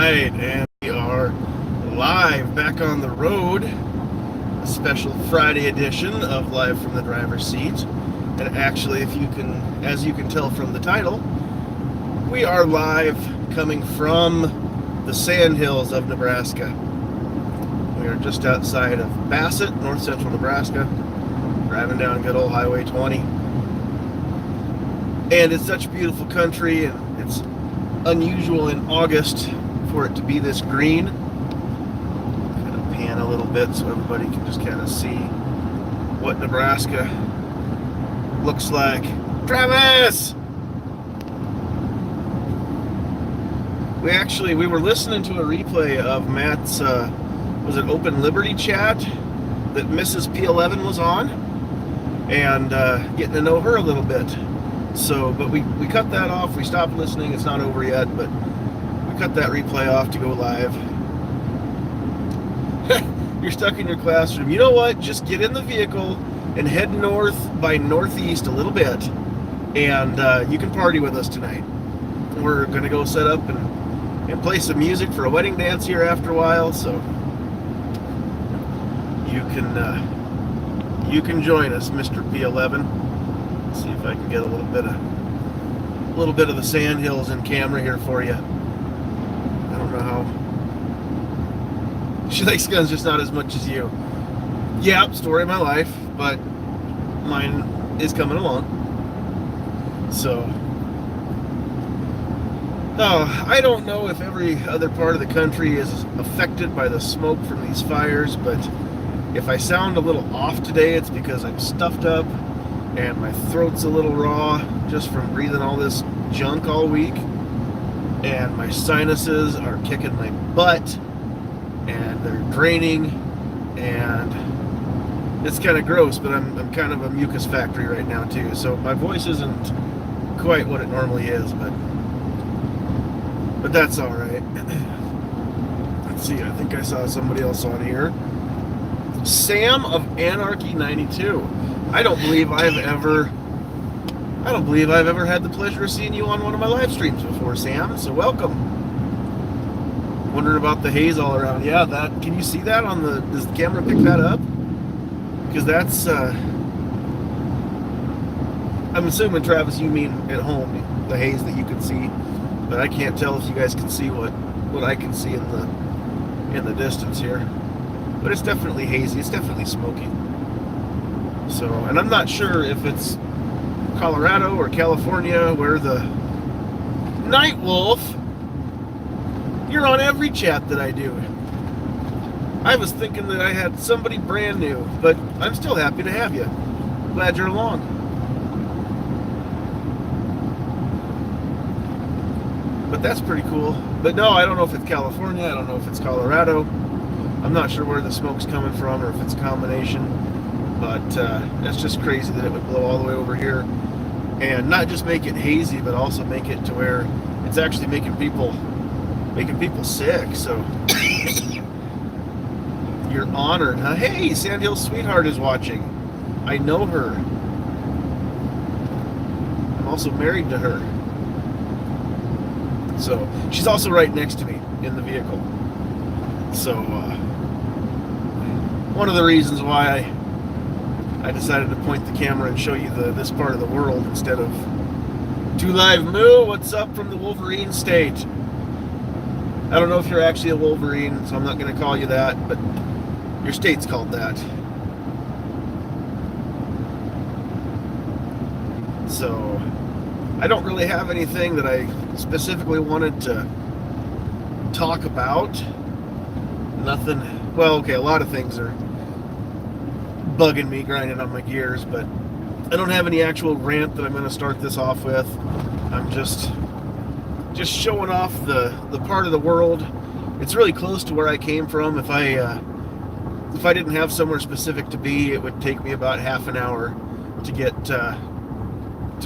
right, and we are live back on the road. A special Friday edition of Live from the Driver's Seat. And actually, as you can tell from the title, we are live coming from the Sandhills of Nebraska. We are just outside of Bassett, north central Nebraska, driving down good old Highway 20. And it's such beautiful country, and it's unusual in August for it to be this green. Kind of pan a little bit so everybody can just kind of see what Nebraska looks like. Travis! We were listening to a replay of Matt's was it Open Liberty chat that Mrs. P11 was on, and getting to know her a little bit. So, but we cut that off. We stopped listening. It's not over yet, but we cut that replay off to go live. You're stuck in your classroom. You know what? Just get in the vehicle and head north by northeast a little bit, and you can party with us tonight. We're going to go set up and play some music for a wedding dance here after a while, so you can join us, Mr. P11. Let's see if I can get a little bit of the Sandhills in camera here for you. I don't know how. She likes guns, just not as much as you. Yeah, story of my life, but mine is coming along. So, I don't know if every other part of the country is affected by the smoke from these fires, but if I sound a little off today, it's because I'm stuffed up and my throat's a little raw just from breathing all this junk all week, and my sinuses are kicking my butt and they're draining, and it's kind of gross, but I'm kind of a mucus factory right now too, so my voice isn't quite what it normally is, but that's all right. Let's see, I think I saw somebody else on here. Sam of Anarchy 92. I don't believe I've ever had the pleasure of seeing you on one of my live streams before, Sam. So welcome. Wondering about the haze all around. Yeah, can you see that on does the camera pick that up? Because that's I'm assuming, Travis, you mean at home, the haze that you can see, but I can't tell if you guys can see what I can see in the distance here. But it's definitely hazy. It's definitely smoky. So, and I'm not sure if it's Colorado or California where the Night Wolf. You're on every chat that I do. I was thinking that I had somebody brand new, but I'm still happy to have you. Glad you're along. But that's pretty cool. But no, I don't know if it's California. I don't know if it's Colorado. I'm not sure where the smoke's coming from or if it's a combination, but it's just crazy that it would blow all the way over here and not just make it hazy, but also make it to where it's actually making people sick. So you're honored, huh? Hey, Sandhills Sweetheart is watching. I know her. I'm also married to her. So she's also right next to me in the vehicle. So one of the reasons why I decided to point the camera and show you this part of the world instead of to Live Moo. What's up from the Wolverine State? I don't know if you're actually a Wolverine, so I'm not going to call you that, but your state's called that. So I don't really have anything that I specifically wanted to talk about. Nothing. Well, okay, a lot of things are bugging me, grinding on my gears, but I don't have any actual rant that I'm going to start this off with. I'm just showing off the part of the world. It's really close to where I came from. If I didn't have somewhere specific to be, it would take me about half an hour to get to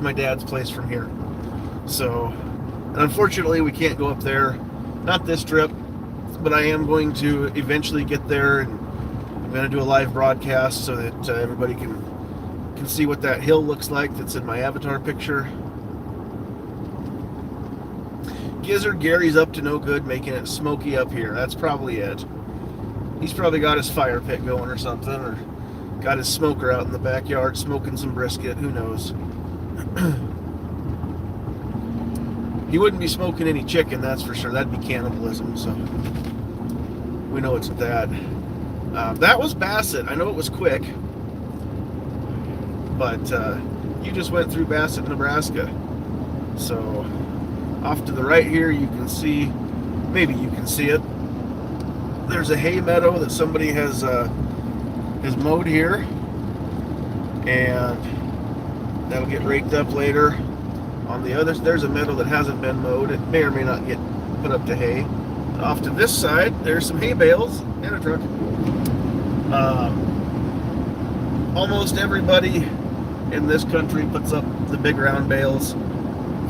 my dad's place from here. So, and unfortunately, we can't go up there. Not this trip, but I am going to eventually get there, and I'm going to do a live broadcast so that everybody can see what that hill looks like that's in my avatar picture. Gizzard Gary's up to no good making it smoky up here. That's probably it. He's probably got his fire pit going or something, or got his smoker out in the backyard smoking some brisket. Who knows? He wouldn't be smoking any chicken, that's for sure. That'd be cannibalism, so we know it's that. That was Bassett. I know it was quick, but you just went through Bassett, Nebraska. So off to the right here, you can see, maybe you can see it. There's a hay meadow that somebody has mowed here, and that'll get raked up later. On the other, there's a meadow that hasn't been mowed. It may or may not get put up to hay. Off to this side, there's some hay bales and a truck. Almost everybody in this country puts up the big round bales,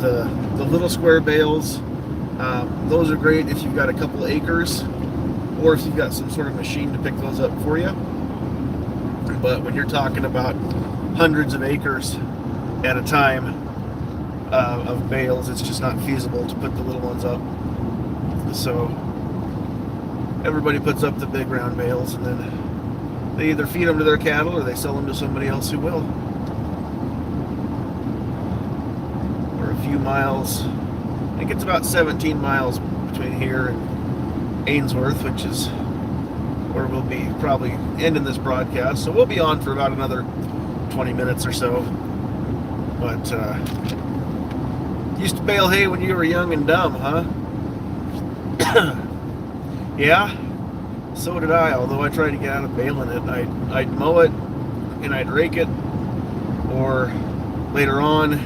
the little square bales. Those are great if you've got a couple of acres, or if you've got some sort of machine to pick those up for you. But when you're talking about hundreds of acres at a time of bales, it's just not feasible to put the little ones up. So everybody puts up the big round bales, and then they either feed them to their cattle or they sell them to somebody else who will. Or a few miles. I think it's about 17 miles between here and Ainsworth, which is where we'll be probably ending this broadcast. So we'll be on for about another 20 minutes or so. But used to bale hay when you were young and dumb, huh? Yeah, so did I, although I tried to get out of baling it. I'd mow it and I'd rake it, or later on,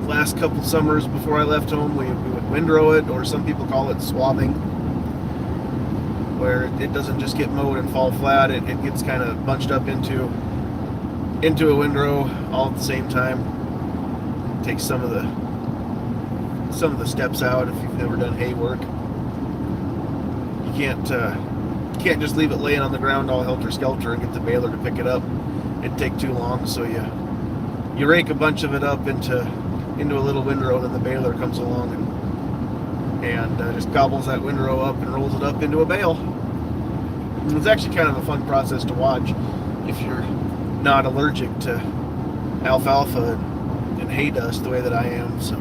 last couple summers before I left home, we would windrow it, or some people call it swathing, where it doesn't just get mowed and fall flat. It gets kind of bunched up into a windrow all at the same time. Takes some of the steps out if you've never done hay work. You can't just leave it laying on the ground all helter-skelter and get the baler to pick it up. It'd take too long, so you rake a bunch of it up into a little windrow, and then the baler comes along and just gobbles that windrow up and rolls it up into a bale. It's actually kind of a fun process to watch if you're not allergic to alfalfa and hay dust the way that I am. So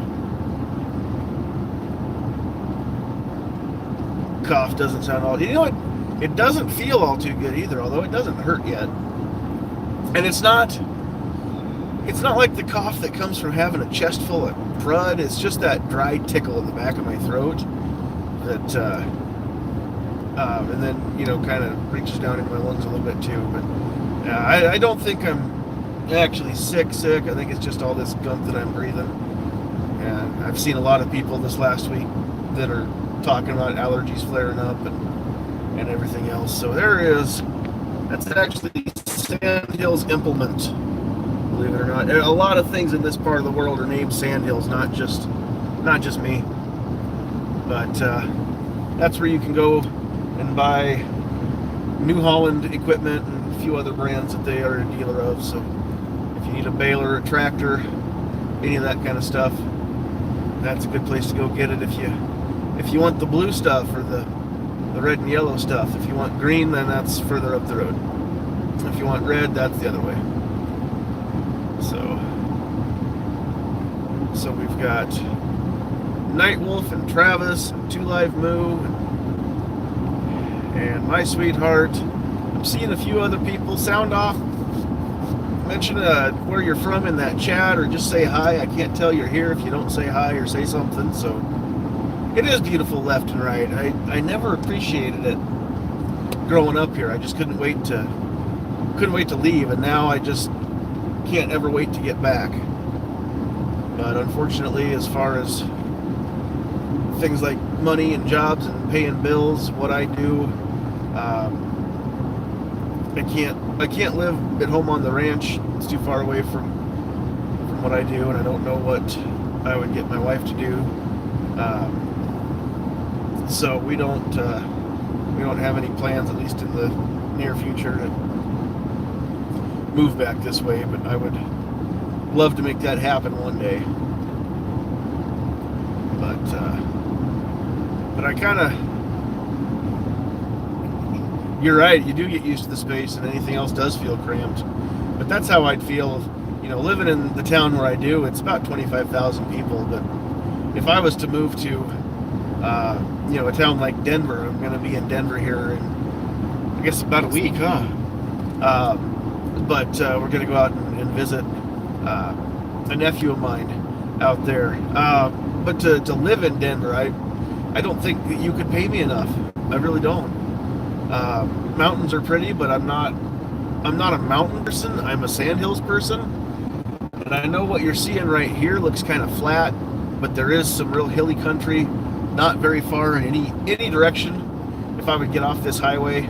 cough doesn't sound all, it doesn't feel all too good either, although it doesn't hurt yet. And it's not like the cough that comes from having a chest full of crud. It's just that dry tickle in the back of my throat that and then kind of reaches down into my lungs a little bit too. But I don't think I'm actually sick. I think it's just all this gunk that I'm breathing. And I've seen a lot of people this last week that are talking about allergies flaring up and everything else. So there is. That's actually Sandhills implement. Believe it or not, a lot of things in this part of the world are named Sandhills, not just me. But that's where you can go and buy New Holland equipment and a few other brands that they are a dealer of. So if you need a baler, a tractor, any of that kind of stuff, that's a good place to go get it. If you want the blue stuff or the red and yellow stuff. If you want green, then that's further up the road. If you want red, that's the other way. So we've got Nightwolf and Travis and Two Live Moo and My Sweetheart. I'm seeing a few other people. Sound off. Mention where you're from in that chat, or just say hi. I can't tell you're here if you don't say hi or say something. So it is beautiful left and right. I never appreciated it growing up here. I just couldn't wait to leave, and now I just can't ever wait to get back. But unfortunately, as far as things like money and jobs and paying bills, what I do, I can't live at home on the ranch. It's too far away from what I do, and I don't know what I would get my wife to do. So we don't have any plans, at least in the near future, to move back this way. But I would love to make that happen one day. I kind of, you're right, you do get used to the space and anything else does feel cramped. But that's how I'd feel, living in the town where I do. It's about 25,000 people, but if I was to move to, a town like Denver, I'm going to be in Denver here in, I guess, about a week, huh? But we're going to go out and visit a nephew of mine out there. But to live in Denver, I don't think that you could pay me enough. I really don't. Mountains are pretty, but I'm not a mountain person. I'm a Sandhills person. And I know what you're seeing right here looks kind of flat, but there is some real hilly country, not very far in any direction. If I would get off this highway,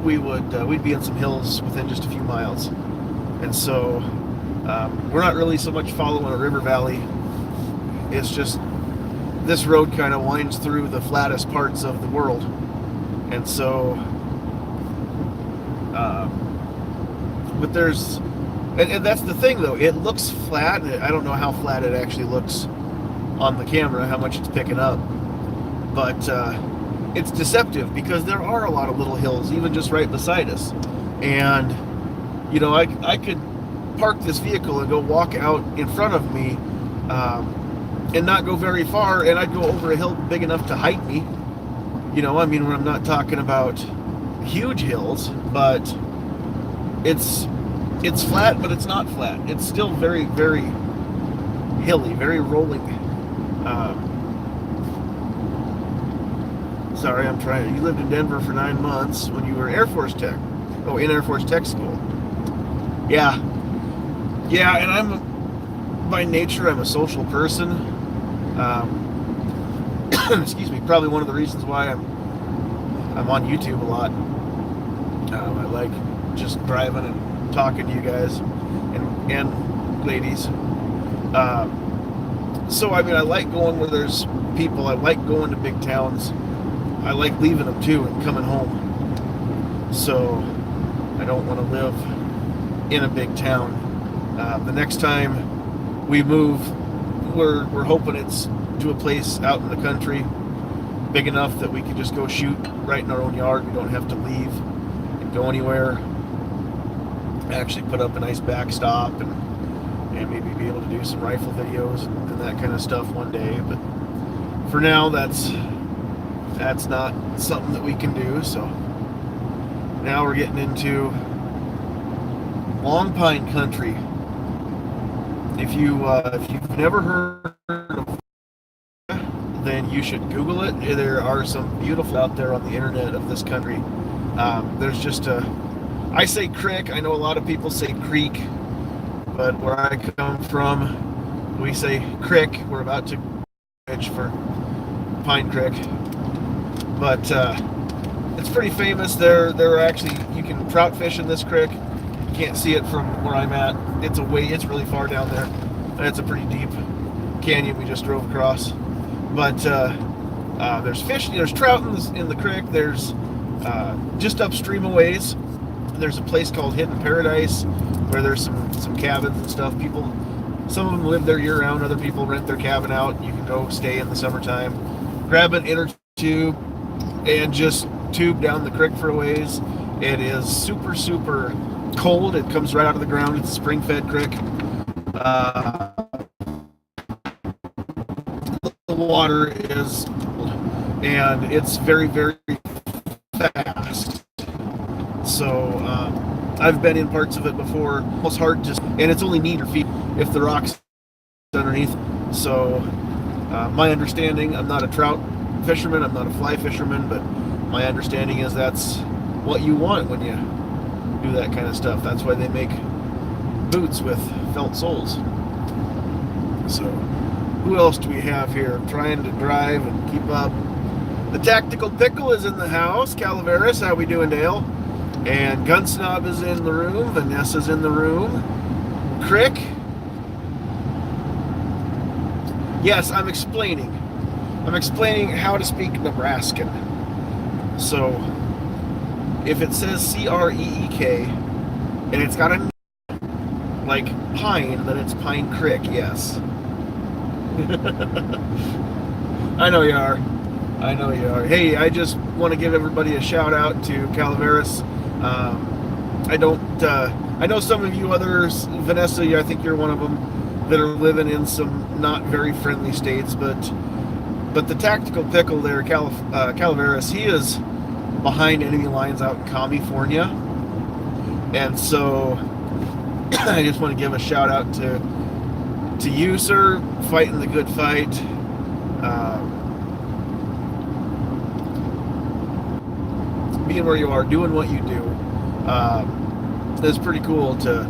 we'd be in some hills within just a few miles. And so we're not really so much following a river valley. It's just this road kind of winds through the flattest parts of the world. And so but there's, and that's the thing though, it looks flat. I don't know how flat it actually looks on the camera, how much it's picking up, but it's deceptive because there are a lot of little hills even just right beside us. And I could park this vehicle and go walk out in front of me and not go very far, and I'd go over a hill big enough to hike me. When I'm not talking about huge hills, but it's flat, but it's not flat. It's still very, very hilly, very rolling. Sorry, you lived in Denver for 9 months when you were Air Force Tech. Oh, in Air Force Tech School. Yeah, and by nature, I'm a social person. Excuse me, probably one of the reasons why I'm on YouTube a lot. I like just driving and talking to you guys and ladies. So I like going where there's people. I like going to big towns. I like leaving them too and coming home. So I don't want to live in a big town. The next time we move, we're hoping it's to a place out in the country, big enough that we can just go shoot right in our own yard. We don't have to leave and go anywhere. Actually put up a nice backstop and maybe be able to do some rifle videos and that kind of stuff one day. But for now, that's not something that we can do. So now we're getting into Long Pine Country. If you've never heard of, then you should Google it. There are some beautiful out there on the internet of this country. There's just I say creek. I know a lot of people say creek, but where I come from, we say creek. We're about to bridge for Pine Creek, but it's pretty famous. There are actually, you can trout fish in this creek. You can't see it from where I'm at. It's really far down there. It's a pretty deep canyon we just drove across. But there's fish, there's trout in the creek. There's just upstream a ways, there's a place called Hidden Paradise where there's some cabins and stuff. Some of them live there year round. Other people rent their cabin out. You can go stay in the summertime, grab an inner tube, and just tube down the creek for a ways. It is super, super cold. It comes right out of the ground. It's a spring-fed creek. The water is, and it's very, very fast. So I've been in parts of it before. Almost hard to, and it's only knee or feet if the rocks underneath. So my understanding, I'm not a trout fisherman, I'm not a fly fisherman, but my understanding is that's what you want when you do that kind of stuff. That's why they make boots with felt soles. So who else do we have here? I'm trying to drive and keep up. The Tactical Pickle is in the house. Calaveras, how we doing, Dale? And Gunsnob is in the room. Vanessa's in the room. Crick. Yes, I'm explaining how to speak Nebraskan. So if it says C-R-E-E-K and it's got a like pine, then it's Pine Creek, yes. I know you are. I know you are. Hey, I just want to give everybody a shout out to Calaveras. I don't. I know some of you others, Vanessa. I think you're one of them that are living in some not very friendly states. But the tactical pickle there, Calaveras, he is behind enemy lines out in California, and so I just want to give a shout out to you, sir, fighting the good fight. Being where you are, doing what you do. It's pretty cool to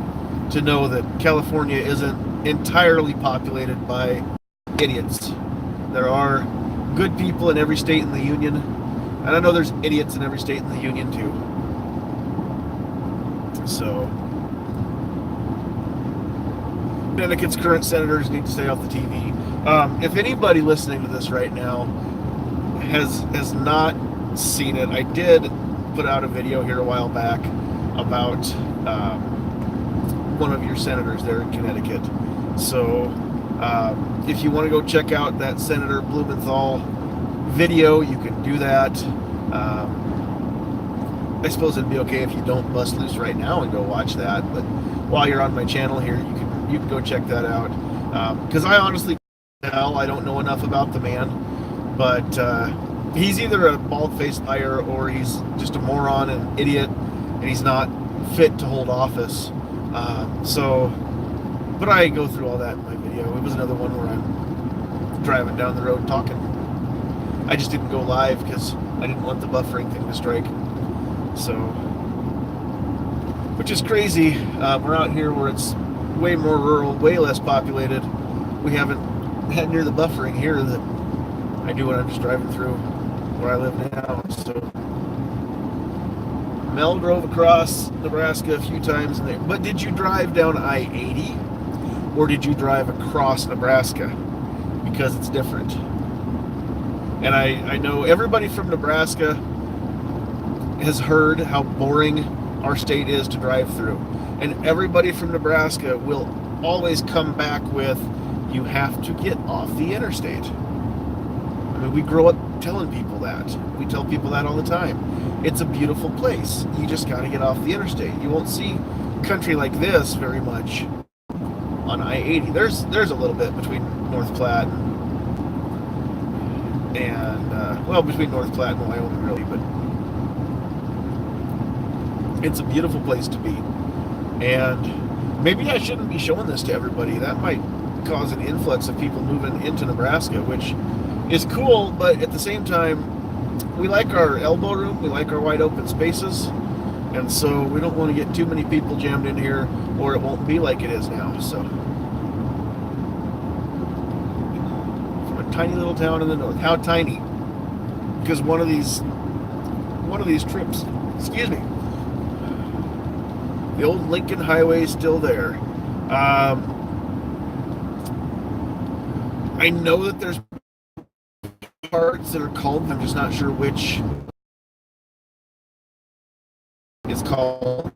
know that California isn't entirely populated by idiots. There are good people in every state in the union, and I know there's idiots in every state in the union too. So Connecticut's current senators need to stay off the TV. If anybody listening to this right now has not seen it, I did put out a video here a while back about one of your senators there in Connecticut. So if you want to go check out that Senator Blumenthal video, you can do that. I suppose it'd be okay if you don't bust loose right now and go watch that, but while you're on my channel here, you can go check that out. Because I honestly I don't know enough about the man, but he's either a bald-faced liar or he's just a moron and idiot, and he's not fit to hold office. But I go through all that in my video. It was another one where I'm driving down the road talking. I just didn't go live because I didn't want the buffering thing to strike. So, which is crazy. We're out here where it's way more rural, way less populated. We haven't had near the buffering here that I do when I'm just driving through where I live now. So Mel drove across Nebraska a few times in there. But did you drive down I-80 or did you drive across Nebraska? Because it's different. And I know everybody from Nebraska has heard how boring our state is to drive through. And everybody from Nebraska will always come back with, you have to get off the interstate. I mean, we grow up telling people that. We tell people that all the time. It's a beautiful place. You just got to get off the interstate. You won't see country like this very much on I-80. There's a little bit between North Platte and well, between North Platte and Wyoming, really, but it's a beautiful place to be. And maybe I shouldn't be showing this to everybody. That might cause an influx of people moving into Nebraska, which is cool, but at the same time, we like our elbow room, we like our wide open spaces, and so we don't want to get too many people jammed in here, or it won't be like it is now. So, from a tiny little town in the north. How tiny? Because one of these trips, excuse me, the old Lincoln Highway is still there. I know that there's parts that are called, I'm just not sure which is called.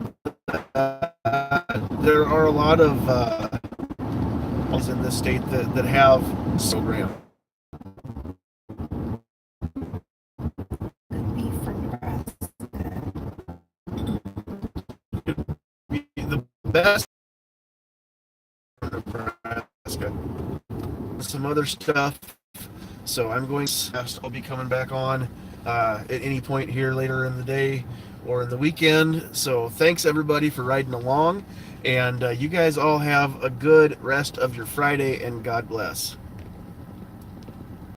There are a lot of in this state that have program. The best Nebraska. Some other stuff. So I'm going to, I'll be coming back on at any point here later in the day or in the weekend. So thanks everybody for riding along, and you guys all have a good rest of your Friday, and God bless.